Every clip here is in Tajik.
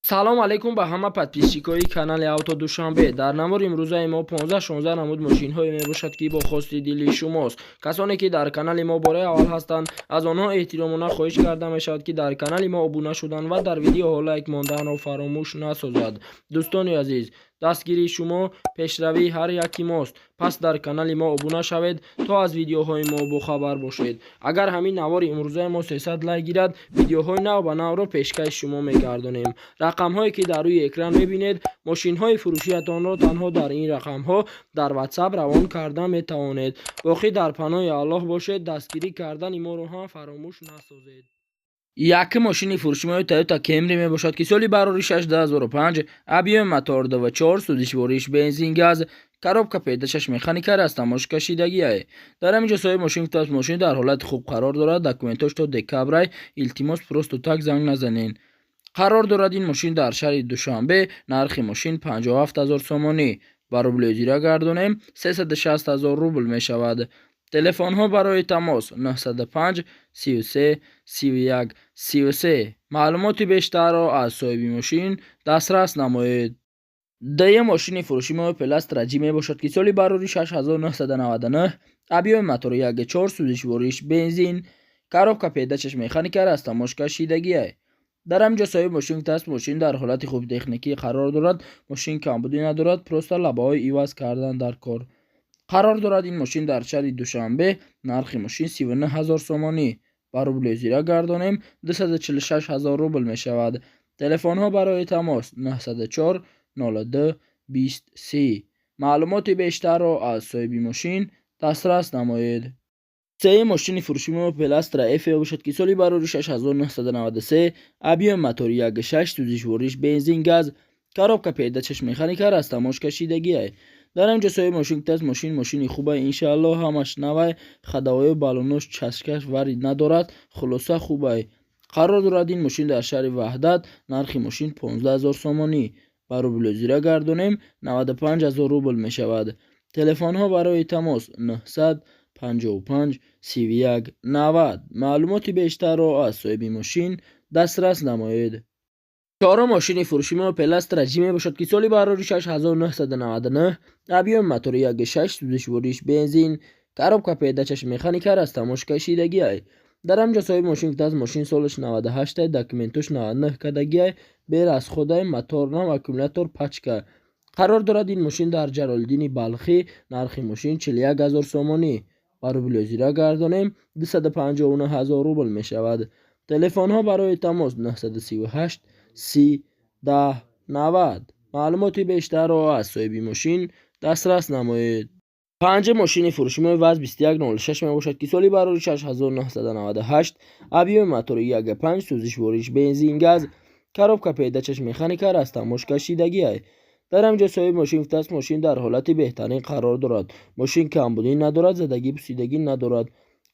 салом алейкум ба ҳама подписчикои канали Автодушанбе. Дар навори имрӯзаи мо 15-16 намуд мошинҳое мебошад ки бо хости дили шумост. Касоне ки дар канали мо бораи аввал ҳастанд, аз онҳо эҳтиромона хоҳиш карда мешавад ки дар канали мо обуна шуданд ва дар видеоҳо лайк монданро фаромӯш насозад. дӯстони азиз, дастгирии шумо пешравии ҳар яки мост. Пас дар канали мо обуна шавед, то аз видеоҳои мо бохабар бошед. Агар ҳамин навори имрӯзаи мо 300 лайк гирад, видеоҳои нав ба навро пешкаши шумо мегардонем. рақамҳое ки дар рӯи экран мебинед, мошинҳои фурӯшиятонро танҳо дар ин рақамҳо дар WhatsApp равон карда метавонед. боқӣ дар паноҳи Аллоҳ бошед, дастгирӣ кардани моро ҳам фаромӯш насозед. Яке мошини фурӯшимои Toyota Camry мебошад ки соли барори 6 2005, объеми мотор 2.4, сӯзишвориш бензин газ, коробка педачаш механика растамошкашидагиае. дар ҳамин ҷо соҳиби мошин гуфтааст мошин дар ҳолати хуб қарор дорад, документош то декабрай, илтимос просто так занг назанед. қарор дорад ин мошин дар шаҳри Душанбе, нархи мошин 57 000 сомонӣ, ба рублёи зира гардонем 360 000 рубл мешавад. телефонҳо барои тамос 905 33 31 33. маълумоти бештарро аз соҳиби мошин дастрас намоед. дае мошини фурӯшии Opel Astra G мебошад ки соли барори 6999, объеми мотори 1.4, сӯзишвориш бензин, коробка педачаш механика растамошкашидагиае. дар ҳамин ҷо соҳиби мошин гуфтааст мошин дар ҳолати хуби техникӣ қарор дорад, мошин камбудӣ надорад, просто лабаҳои иваз кардан дар кор. қарор дорад ин мошин дар шаҳри Душанбе, нархи мошин 39 000 сомонӣ, ба рублёи зира гардонем 246 000 рубл мешавад. телефонҳо барои тамос 904 02 20 30. маълумоти бештарро аз соҳиби мошин дастрас намоед. сеи мошини фурӯшии Opel Astra F мебошад ки соли барори 6993, объеми мотори 1.6, сӯзишвориш бензин газ, коробка педачаш механика растамошкашидагиае. дар ҳамин ҷо соҳиби мошин гуфтааст мошини хубае, иншааллоҳ ҳамаш навай, ходовои балонош часкаш варид надорад, хулоса хубае. қарор дорад ин мошин дар шаҳри Ваҳдат, нархи мошин 15 000 сомонӣ, ба рублёи зира гардонем 95 000 рубл мешавад. телефонҳо барои тамос 900 55 31 90. маълумоти бештарро аз соҳиби мошин дастрас намоед. чорум мошини фурӯшии Opel Astra G мебошад ки соли барори 6999, объеми мотори 1.6, сӯзишвориш бензин, коробка педачаш механика растамошкашидагиае. дар ҳамин ҷо соҳиби мошин гуфтааст мошин солаш 98, документош 99 кадагиае, берасходае, мотор нав, аккумулятор пачка. қарор дорад ин мошин дар Ҷалолиддини Балхӣ, нархи мошин 41 000 сомонӣ, ба рублёи зира гардонем 259 000 рубл мешавад. телефонҳо барои тамос 938 30 10 90. маълумоти бештарро аз соҳиби мошин дастрас намоед. панҷум мошини фурӯшии ВАЗ 2106 мебошад ки соли барори 6998, объеми мотори 1.5, сӯзишвориш бензин газ, коробка педачаш механика растамошкашидагиае. дар ҳамин ҷо соҳиби мошин гуфтааст мошин дар ҳолати беҳтарин қарор дорад, мошин камбудӣ надорад, задагӣ пусидагӣ надорад.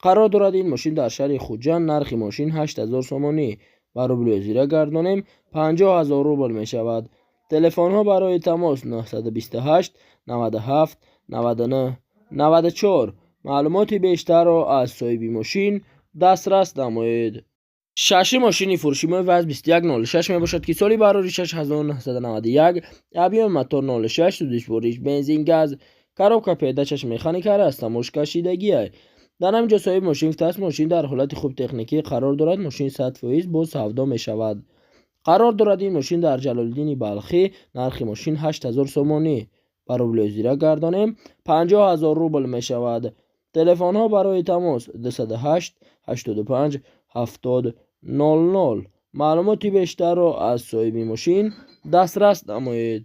қарор дорад ин мошин дар шаҳри Хуҷанд, нархи мошин 8000 сомонӣ, ба рублёи зира гардонем 50 000 рубл мешавад. телефонҳо барои тамос 928 97 99 94. маълумоти бештарро аз соҳиби мошин дастрас намоед. шашум мошини фурӯшии ВАЗ 2106 мебошад ки соли барори 6991, объеми мотор 06, сӯзишвориш бензин газ, коробка педачаш механика растамошкашидагиае. дар ҳамин ҷо соҳиби мошин гуфтааст мошин дар ҳолати хуб техникӣ қарор дорад, мошин 100% боз савдо мешавад. қарор дорад ин мошин дар Ҷалолиддини Балхӣ, нархи мошин 8000 сомонӣ, ба рублёи зира гардонем 50 000 рубл мешавад. телефонҳо барои тамос 208 85 70 00. маълумоти бештарро аз соҳиби мошин дастрас намоед.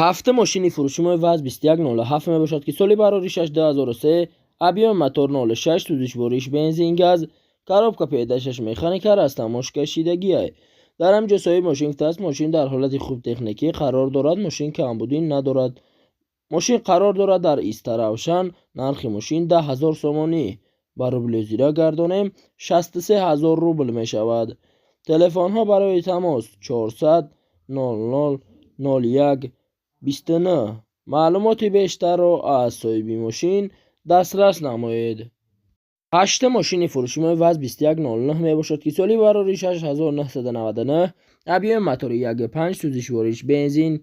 ҳафтум мошини фурӯшии ВАЗ 2107 мебошад ки соли барори 6 2003, объеми мотор 06, сӯзишвориш бензин газ, коробка педачаш механика растамошкашидагиае. дар ҳамин ҷо соҳиби мошин гуфтааст мошин дар ҳолати хуб техникӣ қарор дорад, мошин камбудӣ надорад. мошин қарор дорад дар Иста Равшан, нархи мошин 10 000 сомонӣ, ба рублёи зира гардонем 63 000 рубл мешавад. телефонҳо барои тамос 400 00 01 29. маълумоти бештарро аз соҳиби мошин дастрас намоед. ҳаштум мошини фурӯшии ВАЗ 2109 мебошад ки соли барори 6999, ابیوم موتوری 1.5 سوزشوارش بنزین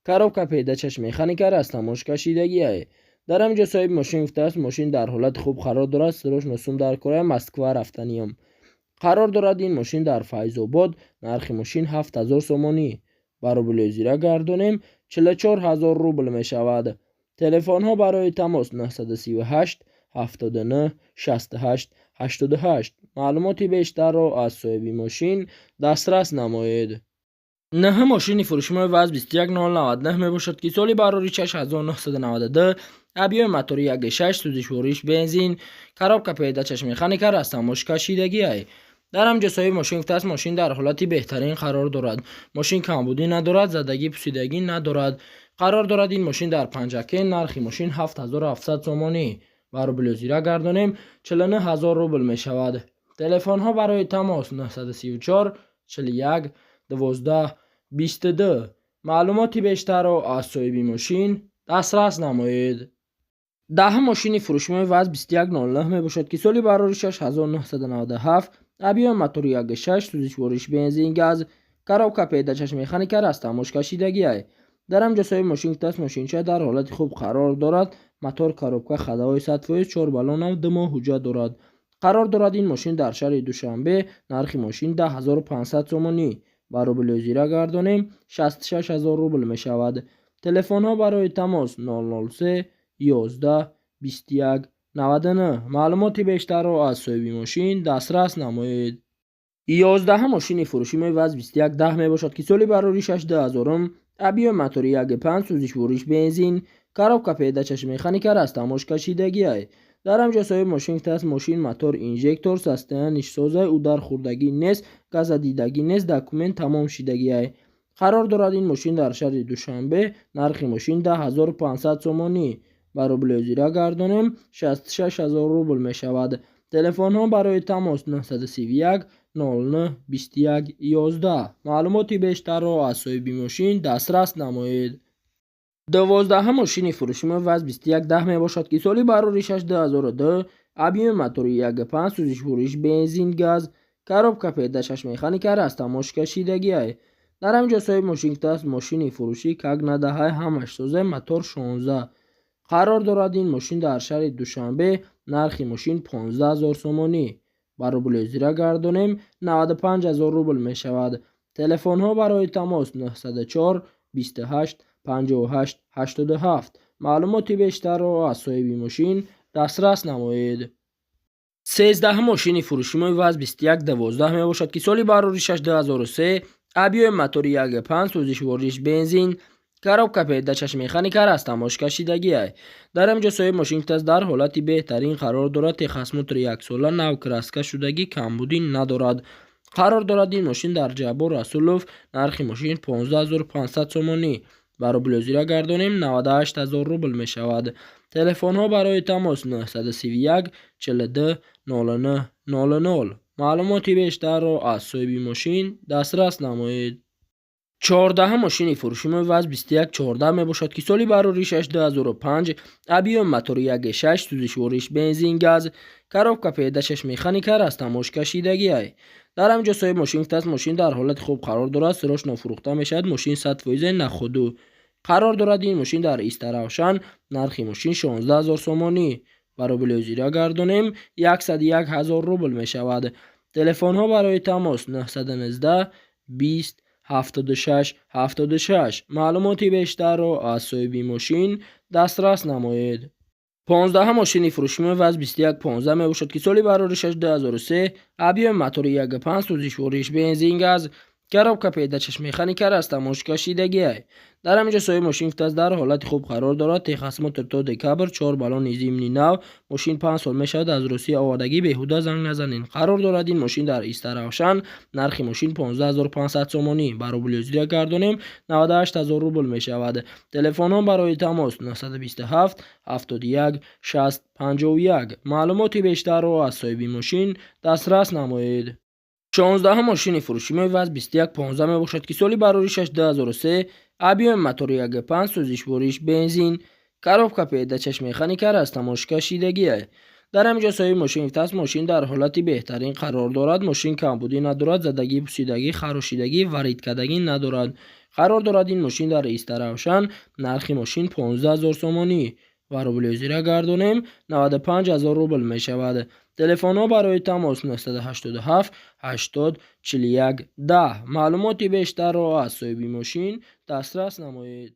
коробка передач механика растамош кашидагӣ аст. дар ҳамҷо соҳиби мошин гуфтааст мошин дар ҳолати хуб қарор дорад. срочно сум дар кораи Москва рафтаниём. қарор дорад ин мошин дар Файзобод. нархи мошин 7000 сомонӣ. барои зира гардонем 44000 рубл мешавад. телефонҳо барои тамос 938 79 68 88. маълумоти бештарро аз соҳиби мошин дастрас намоед. нархи мошини фурӯшимои ВАЗ 21099 мебошад ки соли барори 6992. объеми мотори 1.6 сӯзишвориш бензин, коробка передачаш механика растамош кашидагӣ аст. дар ҳамҷо соҳиби мошин гуфтааст мошин дар ҳолати беҳтарин қарор дорад. мошин камбудӣ надорад, задагӣ пусидагӣ надорад. қарор дорад ин мошин дар Панҷакен. нархи мошин 7700 сомонӣ. барои зира гардонем 49000 рубл мешавад. телефонҳо барои тамос 934 41 12 22. маълумоти бештарро аз соҳиби мошин дастрас намоед. даҳум мошини фурӯшимои ВАЗ 2109 мебошад ки соли барори 6997. объеми мотори 1.6 сӯзишвориш бензин газ, коробка передачаш механика растамош кашидагӣ аст. дар ҳамҷо соҳиби мошин гуфтааст мошинча дар ҳолати хуб қарор дорад. мотор, коробка, хадаҳои 100%, 4 баллонам 2 моҳ ҳуҷҷат дорад. қарор дорад ин мошин дар шаҳри Душанбе. нархи мошин 10500 сомонӣ. барои зира гардонем 66000 рубл мешавад. телефонҳо барои тамос 003 11 21 99. маълумоти бештарро аз соҳиби мошин дастрас намоед. 11 мошини фурӯшимои ВАЗ 2110 мебошад ки соли барори 6 объеми мотори 1.5 сӯзишвориш бензин, коробка передачаш механика растамош кашидагӣ аст. дар ҳамҷо соҳиби мошин гуфтааст мошин мотор, инжектор, состоянишсоза ӯ дар хурдагӣ нест, газадидагӣ нест, документ тамом шидагӣ аст. қарор дорад ин мошин дар шаҳри Душанбе. нархи мошин 10500 сомонӣ. барои зира гардонем 66000 рубл мешавад. телефонҳо барои тамос 931 09 21 11. маълумоти бештарро аз соҳиби мошин дастрас намоед. 12 мошини фурӯшимои ВАЗ 2110 мебошад ки соли барори 6 объеми мотори 1.5 сӯзишвориш бензин газ, коробка передачаш механика растамош кашидагӣ аст. дар ҳамҷо соҳиби мошин гуфтааст мошини фурӯшӣ как надаҳай ҳамаш соза, мотор 16. қарор дорад ин мошин дар шаҳри Душанбе. нархи мошин 15000 сомонӣ. барои зира гардонем 95000 рубл мешавад. телефонҳо барои тамос 904 28 58 87. маълумоти бештарро аз соҳиби мошин дастрас намоед. 13 мошини фурӯшимои ВАЗ 2112 мебошад ки соли барори 6 объеми мотори 1.5 сӯзишвориш бензин, коробка передачаш механика растамош кашидагӣ аст. дар ҳамҷо соҳиби мошин гуфтааст дар ҳолати беҳтарин қарор дорад. техосмотри 1 сола, нав краска шудагӣ, камбудӣ надорад. қарор дорад ин мошин дар Ҷабор Расулов. нархи мошин 15500 сомонӣ. барои зира гардонем 98000 рубл мешавад. телефонҳо барои тамос 931 42 09 00. маълумоти бештарро аз соҳиби мошин дастрас намоед. 14 мошини фурӯшимои ВАЗ 2114 мебошад ки соли барори 6 объеми мотори 1.6 сӯзишвориш бензин газ, коробка передачаш механика растамош кашидагӣ аст. дар ҳамҷо соҳиби мошин гуфтааст мошин дар ҳолати хуб қарор дорад. срочно фурӯхта мешавад. мошин 100% находу. қарор дорад ин мошин дар Иста Равшан. нархи мошин 16000 сомонӣ. барои зира гардонем 101000 рубл мешавад. телефонҳо барои тамос 919 20 76 76. маълумоти бештарро аз соҳиби мошин дастрас намоед. 15 мошини фурӯшимои ВАЗ 2115 мебошад ки соли барори 6 объеми мотори 1.5 сӯзишвориш бензин газ, коробка передачаш механика растамош кашидагӣ аст. дар ҳамҷо соҳиби мошин гуфтааст дар ҳолати хуб қарор дорад. техосмотр то декабр, 4 баллони зимни нав. мошин 5 сол мешавад. аз Русия овардагӣ. беҳуда занг назанед. қарор дорад ин мошин дар Иста Равшан. нархи мошин 15500 сомонӣ. барои зира гардонем 98000 рубл мешавад. телефонҳо барои тамос 927 71 60 51. маълумоти бештарро аз соҳиби мошин дастрас намоед. 16 мошини фурӯшимои ВАЗ 2115 мебошад ки соли барори 6 объеми мотори 1.5 сӯзишвориш бензин, коробка передачаш механика растамош кашидагӣ аст. дар ҳамин ҷо соҳиби мошин гуфтааст мошин дар ҳолати беҳтарин қарор дорад. Мошин камбудӣ надорад, задагӣ, пусидагӣ, харошидагӣ, варидкардагӣ надорад. қарор дорад ин мошин дар иста равшан. Нархи мошин 15 000 сомонӣ. ва рубли зира гардонем 95 000 рубл мешавад. телефонҳо барои тамос 987 80 41 10. маълумоти бештарро аз соҳиби мошин дастрас намоед.